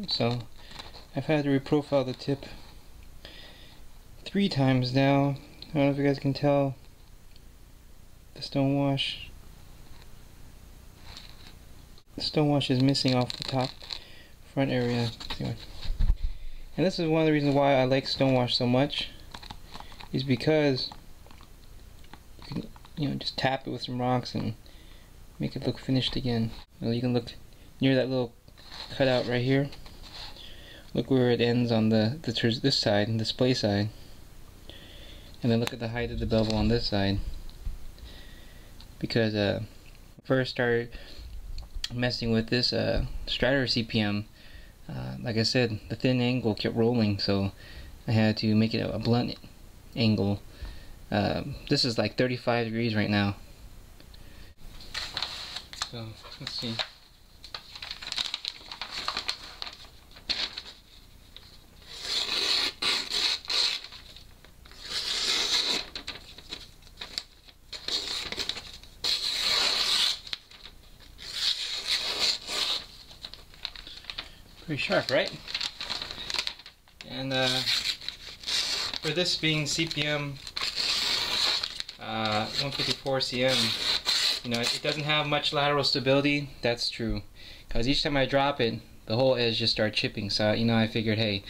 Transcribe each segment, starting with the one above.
So I've had to reprofile the tip 3 times now. I don't know if you guys can tell the stonewash. The stonewash is missing off the top front area. Anyway. And this is one of the reasons why I like stonewash so much, is because you can, just tap it with some rocks and make it look finished again. You can look near that little cutout right here. Look where it ends on this side, the display side, and then look at the height of the bevel on this side. Because first started messing with this Strider CPM, like I said, the thin angle kept rolling, so I had to make it a blunt angle. This is like 35 degrees right now. So let's see. Pretty sharp, right? And for this being CPM 154 cm, it doesn't have much lateral stability. That's true, because each time I drop it, the whole edge just starts chipping. So I figured, hey,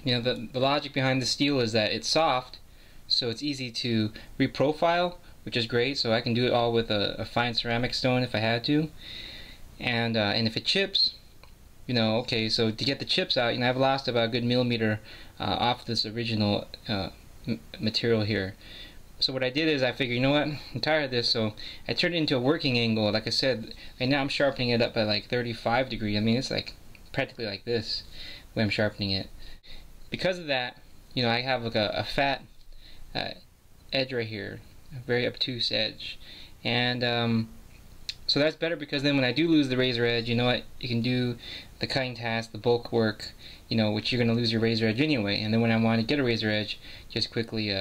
the logic behind the steel is that it's soft, so it's easy to reprofile, which is great. So I can do it all with a fine ceramic stone if I had to, and if it chips, okay, so to get the chips out, I've lost about a good millimeter off this original material here. So what I did is I figured, you know what, I'm tired of this, so I turned it into a working angle. Like I said, right now I'm sharpening it up at like 35 degrees. I mean, it's like practically like this when I'm sharpening it. Because of that, I have like a fat edge right here, a very obtuse edge, and so that's better, because then when I do lose the razor edge, you can do the cutting task, the bulk work, which you're going to lose your razor edge anyway. And then when I want to get a razor edge, just quickly,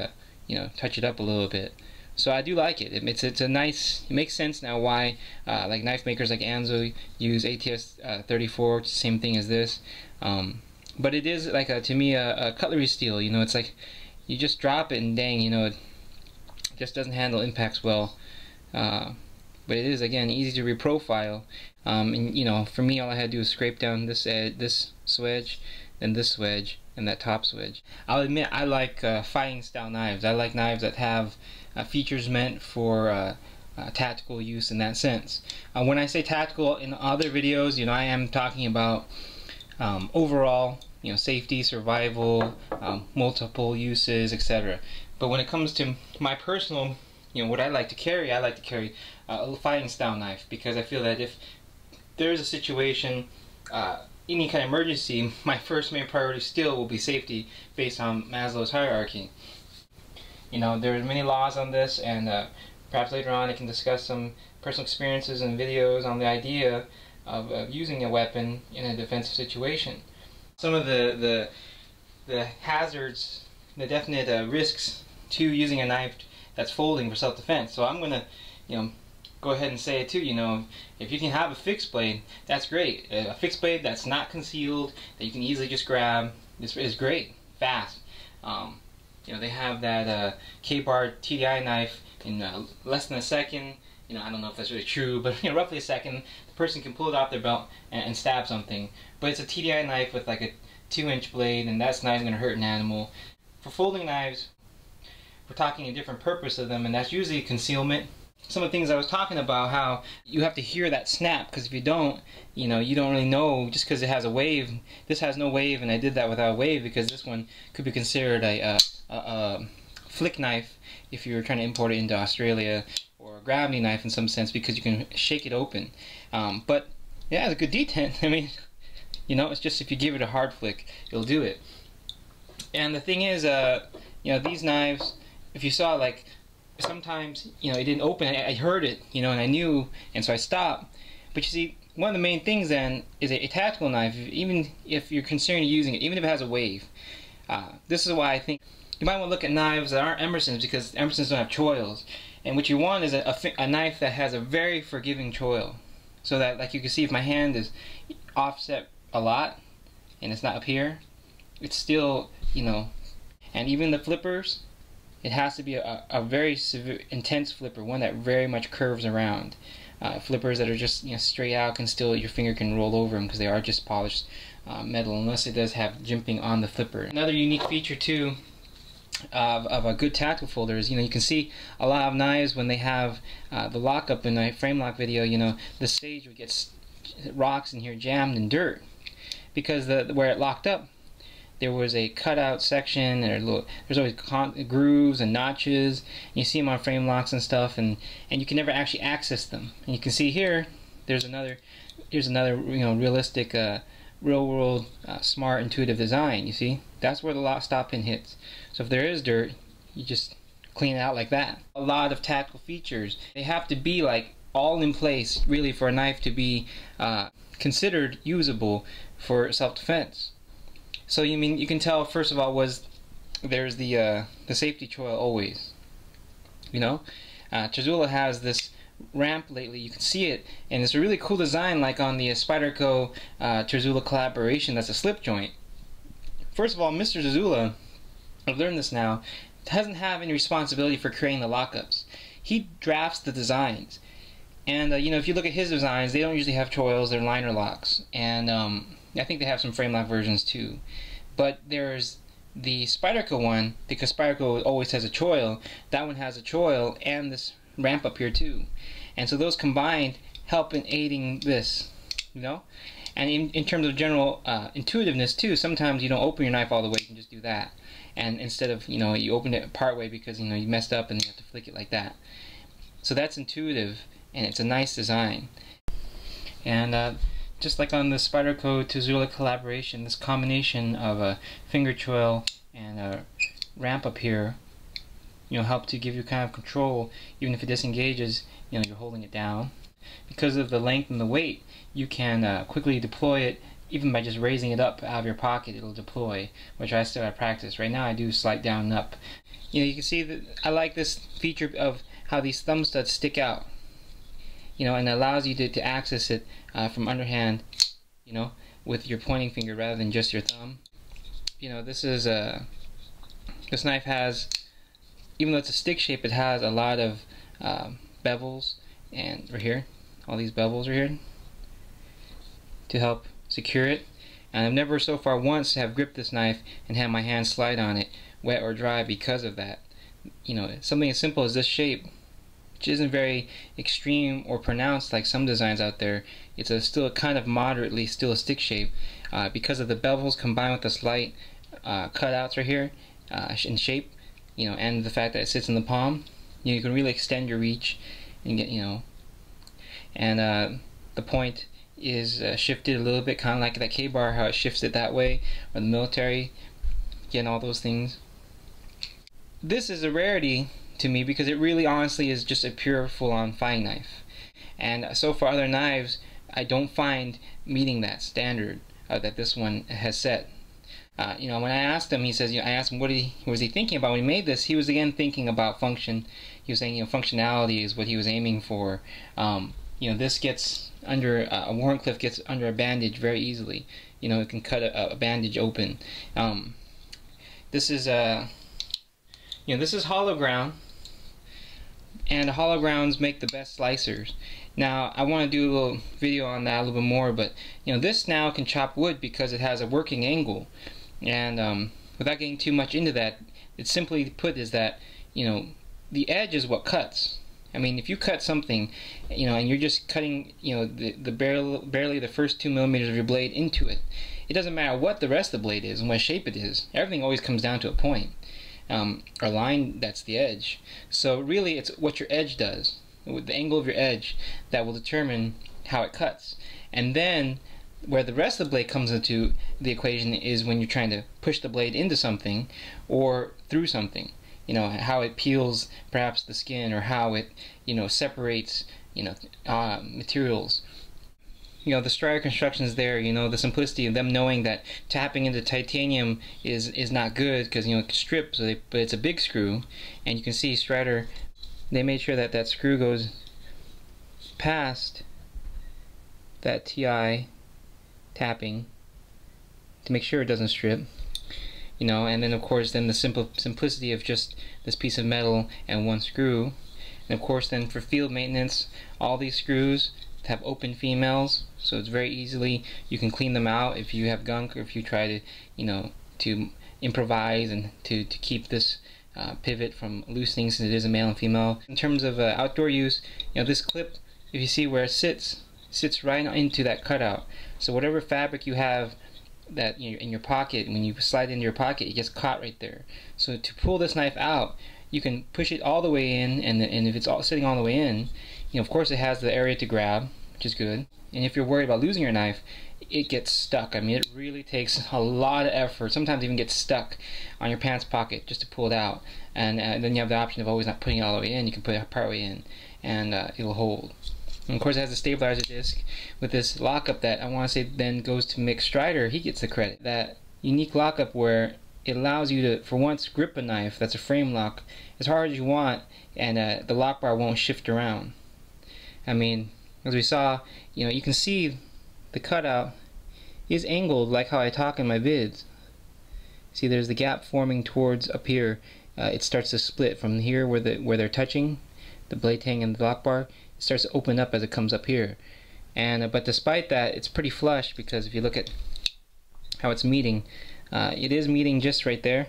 touch it up a little bit. So I do like it. It's a nice. It makes sense now why like knife makers like Anzo use ATS 34, which is the same thing as this. But it is like to me a cutlery steel. It's like you just drop it and dang, it just doesn't handle impacts well. But it is, again, easy to reprofile. And for me, all I had to do was scrape down this swedge, then this swedge, and that top swedge. I'll admit, I like fighting style knives. I like knives that have features meant for tactical use in that sense. When I say tactical in other videos, I am talking about overall, safety, survival, multiple uses, etc. But when it comes to my personal, what I like to carry a fighting style knife, because I feel that if there is a situation, any kind of emergency, my first main priority still will be safety based on Maslow's hierarchy. There are many laws on this, and perhaps later on I can discuss some personal experiences and videos on the idea of using a weapon in a defensive situation. Some of the hazards, the definite risks to using a knife that's folding for self-defense. So I'm gonna, go ahead and say it too. If you can have a fixed blade, that's great. A fixed blade that's not concealed, that you can easily just grab, this is great, fast. They have that K-bar TDI knife in less than a second. I don't know if that's really true, but roughly a second, the person can pull it off their belt and stab something. But it's a TDI knife with like a 2-inch blade, and that's not even going to hurt an animal. For folding knives, we're talking a different purpose of them, and that's usually concealment. Some of the things I was talking about, how you have to hear that snap, because if you don't, you don't really know, just because it has a wave. This has no wave, and I did that without a wave because this one could be considered a flick knife if you were trying to import it into Australia, or a gravity knife in some sense, because you can shake it open. But yeah, it's a good detent. I mean, it's just if you give it a hard flick, it'll do it. And the thing is, these knives, if you saw, like, sometimes, it didn't open. I heard it, and I knew, and so I stopped. But you see, one of the main things then is a tactical knife, even if you're considering using it, even if it has a wave. This is why I think you might want to look at knives that aren't Emerson's, because Emerson's don't have choils. And what you want is a knife that has a very forgiving choil. So that, like you can see, if my hand is offset a lot and it's not up here, it's still, you know, and even the flippers, it has to be a very severe, intense flipper, one that very much curves around. Flippers that are just, you know, straight out can still, your finger can roll over them because they are just polished metal, unless it does have jimping on the flipper. Another unique feature too of a good tactical folder is, you know, you can see a lot of knives when they have the lockup in the frame lock video, you know, the sage would get rocks in here jammed in dirt because where it locked up, there was a cutout section, there's always grooves and notches. You see them on frame locks and stuff, and you can never actually access them. And you can see here, here's another, you know, realistic, real world, smart, intuitive design. You see, that's where the lock stop pin hits. So if there is dirt, you just clean it out like that. A lot of tactical features, they have to be like all in place really for a knife to be considered usable for self-defense. So you can tell, first of all, there's the safety choil always. You know, Terzuola has this ramp lately. You can see it, and it's a really cool design, like on the Spyderco Terzuola collaboration. That's a slip joint. First of all, Mr. Terzuola, I've learned this now, doesn't have any responsibility for creating the lockups. He drafts the designs, and you know, if you look at his designs, they don't usually have choils. They're liner locks, and I think they have some frame lock versions too. But there's the Spyderco one, because Spyderco always has a choil. That one has a choil and this ramp up here too. And so those combined help in aiding this, you know? And in terms of general intuitiveness too, sometimes you don't open your knife all the way, you can just do that. And instead of, you know, you open it part way because, you know, you messed up and you have to flick it like that. So that's intuitive, and it's a nice design. And just like on the Spyderco Terzuola collaboration, this combination of a finger choil and a ramp up here, you know, help to give you kind of control. Even if it disengages, you know, you're holding it down. Because of the length and the weight, you can quickly deploy it. Even by just raising it up out of your pocket, it'll deploy, which I still have practice. Right now I do slide down and up. You know, you can see that I like this feature of how these thumb studs stick out. You know, and it allows you to access it from underhand, you know, with your pointing finger rather than just your thumb. You know, this knife has, even though it's a stick shape, it has a lot of bevels, and right here, all these bevels right here, to help secure it. And I've never so far once have gripped this knife and had my hand slide on it, wet or dry, because of that. You know, something as simple as this shape, which isn't very extreme or pronounced like some designs out there, it's still kind of moderately still a stick shape, because of the bevels combined with the slight cutouts right here in shape, you know, and the fact that it sits in the palm. You know, you can really extend your reach and get, you know, and the point is shifted a little bit, kind of like that K-bar, how it shifts it that way, or the military, getting all those things. This is a rarity to me because it really honestly is just a pure full-on fighting knife, and so far other knives I don't find meeting that standard that this one has set. You know, when I asked him, he says, you know, I asked him what was he thinking about when he made this. He was again thinking about function. He was saying, you know, functionality is what he was aiming for. You know, this gets under a Wharncliffe gets under a bandage very easily. You know, it can cut a bandage open. This is you know, this is hollow ground, and hollow grounds make the best slicers. Now I want to do a little video on that a little bit more, but you know, this now can chop wood because it has a working angle, and without getting too much into that, it's simply put is that, you know, the edge is what cuts. I mean, if you cut something, you know, and you're just cutting, you know, the barely the first 2 millimeters of your blade into it, it doesn't matter what the rest of the blade is and what shape it is. Everything always comes down to a point. Or line that's the edge. So really it's what your edge does, the angle of your edge, that will determine how it cuts. And then where the rest of the blade comes into the equation is when you're trying to push the blade into something or through something. You know, how it peels perhaps the skin, or how it, you know, separates, you know, materials. You know, the Strider construction is there, you know, the simplicity of them knowing that tapping into titanium is not good because, you know, it can strip, so but it's a big screw, and you can see Strider, they made sure that that screw goes past that TI tapping to make sure it doesn't strip. You know, and then of course then the simplicity of just this piece of metal and one screw. And of course then for field maintenance, all these screws have open females, so it's very easily, you can clean them out if you have gunk, or if you try to, you know, to improvise and to keep this pivot from loosening, since it is a male and female. In terms of outdoor use, you know, this clip, if you see where it sits right into that cutout. So whatever fabric you have that in your pocket, when you slide it into your pocket, it gets caught right there. So to pull this knife out, you can push it all the way in, and if it's all sitting all the way in, you know, of course it has the area to grab, which is good. And if you're worried about losing your knife, it gets stuck. I mean, it really takes a lot of effort. Sometimes even gets stuck on your pants pocket just to pull it out. And then you have the option of always not putting it all the way in. You can put it part way in, and it'll hold. And of course, it has a stabilizer disc with this lockup that I want to say then goes to Mick Strider. He gets the credit. That unique lockup where it allows you to, for once, grip a knife that's a frame lock as hard as you want, and the lock bar won't shift around. I mean, as we saw, you know, you can see the cutout is angled like how I talk in my vids. See, there's the gap forming towards up here. It starts to split from here where they're touching, the blade tang and the lock bar. It starts to open up as it comes up here. And but despite that, it's pretty flush, because if you look at how it's meeting, it is meeting just right there,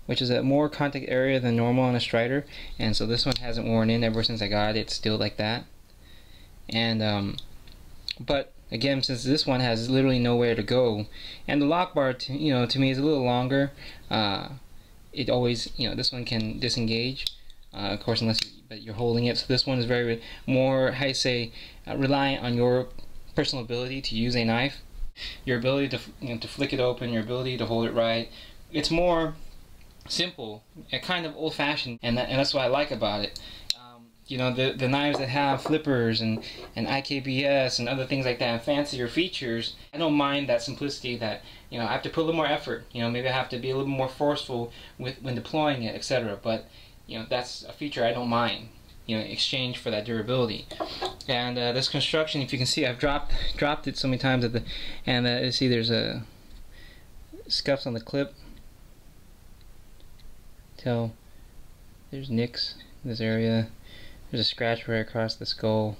which is a more contact area than normal on a Strider. And so this one hasn't worn in ever since I got it. It's still like that. And but again, since this one has literally nowhere to go, and the lock bar, you know, to me is a little longer, it always, you know, this one can disengage, of course, unless you're holding it. So this one is very more, I say, reliant on your personal ability to use a knife, your ability to, you know, to flick it open, your ability to hold it right. It's more simple, kind of old-fashioned, and that's what I like about it. You know, the knives that have flippers and IKBS and other things like that, and fancier features, I don't mind that simplicity, that, you know, I have to put a little more effort. You know, maybe I have to be a little more forceful when deploying it, etc. But, you know, that's a feature I don't mind, you know, in exchange for that durability. And this construction, if you can see, I've dropped it so many times at the, and you see there's a scuffs on the clip. Tell there's nicks in this area. There's a scratch right across the skull,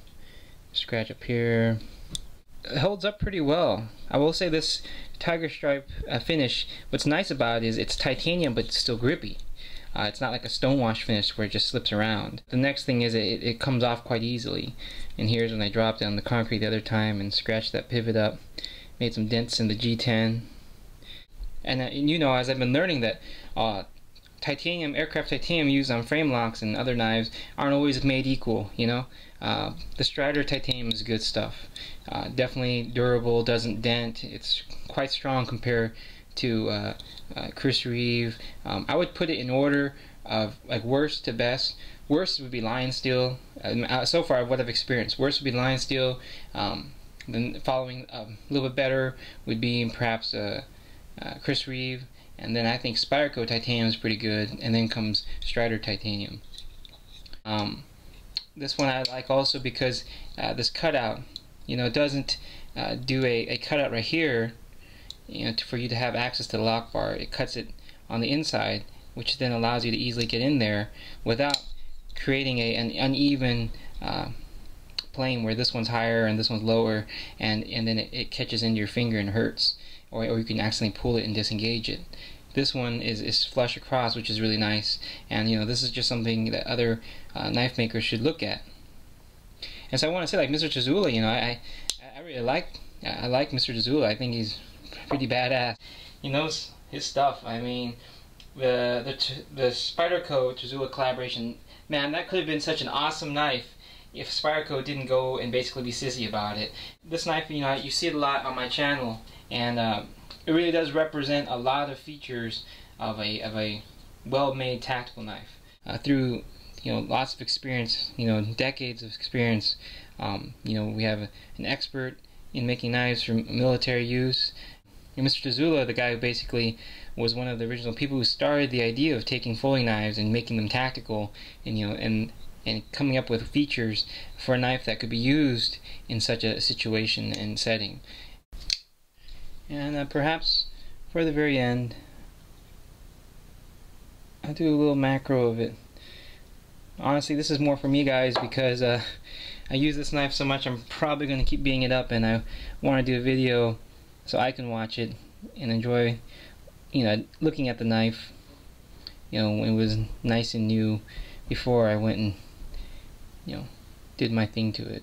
scratch up here. It holds up pretty well. I will say this tiger stripe finish, what's nice about it is it's titanium but it's still grippy. It's not like a stonewash finish where it just slips around. The next thing is it comes off quite easily. And here's when I dropped it on the concrete the other time and scratched that pivot up, made some dents in the G10. And you know, as I've been learning that titanium, aircraft titanium used on frame locks and other knives aren't always made equal, you know. The Strider titanium is good stuff. Definitely durable, doesn't dent. It's quite strong compared to Chris Reeve. I would put it in order of like worst to best. Worst would be Lion Steel. So far, what I've experienced, worst would be Lion Steel. Then following a little bit better would be perhaps Chris Reeve. And then I think Spyderco titanium is pretty good, and then comes Strider titanium. This one I like also because this cutout, you know, it doesn't do a cutout right here, you know, for you to have access to the lock bar. It cuts it on the inside, which then allows you to easily get in there without creating an uneven plane where this one's higher and this one's lower, and then it catches into your finger and hurts. Or you can accidentally pull it and disengage it. This one is flush across, which is really nice. And you know, this is just something that other knife makers should look at. And so I want to say, like Mr. Terzuola, you know, I really like Mr. Terzuola. I think he's pretty badass. He knows his stuff. I mean, the Spyderco Terzuola collaboration, man, that could have been such an awesome knife if Spyderco didn't go and basically be sissy about it. This knife, you know, you see it a lot on my channel. And it really does represent a lot of features of a well-made tactical knife. Through, you know, lots of experience, you know, decades of experience, you know, we have an expert in making knives for military use. And Mr. Terzuola, the guy who basically was one of the original people who started the idea of taking folding knives and making them tactical, and you know, and coming up with features for a knife that could be used in such a situation and setting. And perhaps for the very end, I'll do a little macro of it. Honestly, this is more for me, guys, because I use this knife so much. I'm probably going to keep beating it up, and I want to do a video so I can watch it and enjoy, looking at the knife. When it was nice and new before I went and, did my thing to it.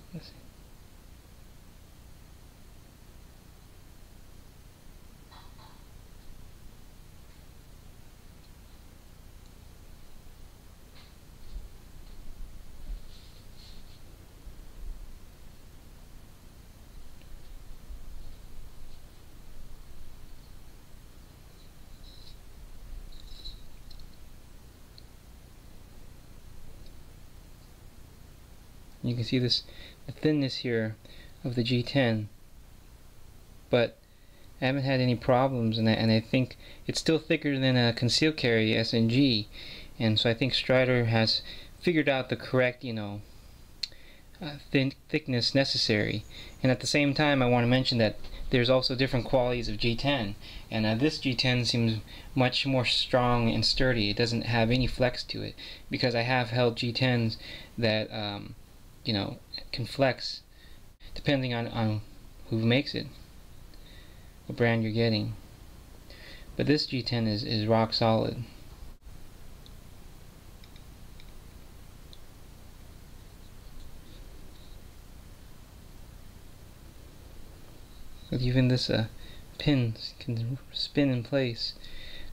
You can see the thinness here of the G10, but I haven't had any problems, and I think it's still thicker than a concealed carry SNG, and so I think Strider has figured out the correct, thickness necessary. And at the same time, I want to mention that there's also different qualities of G10, and this G10 seems much more strong and sturdy. It doesn't have any flex to it, because I have held G10s that can flex depending on who makes it, what brand you're getting. But this G10 is rock solid. With even this pin can spin in place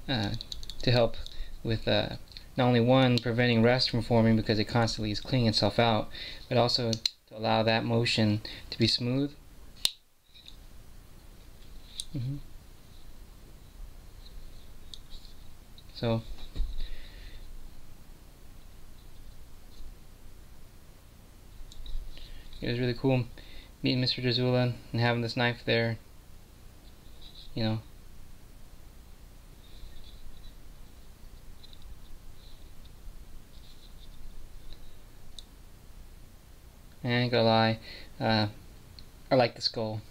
to help with not only one, preventing rust from forming because it constantly is cleaning itself out, but also to allow that motion to be smooth. So it was really cool meeting Mr. Terzuola and having this knife there. And I ain't gonna lie, I like the skull.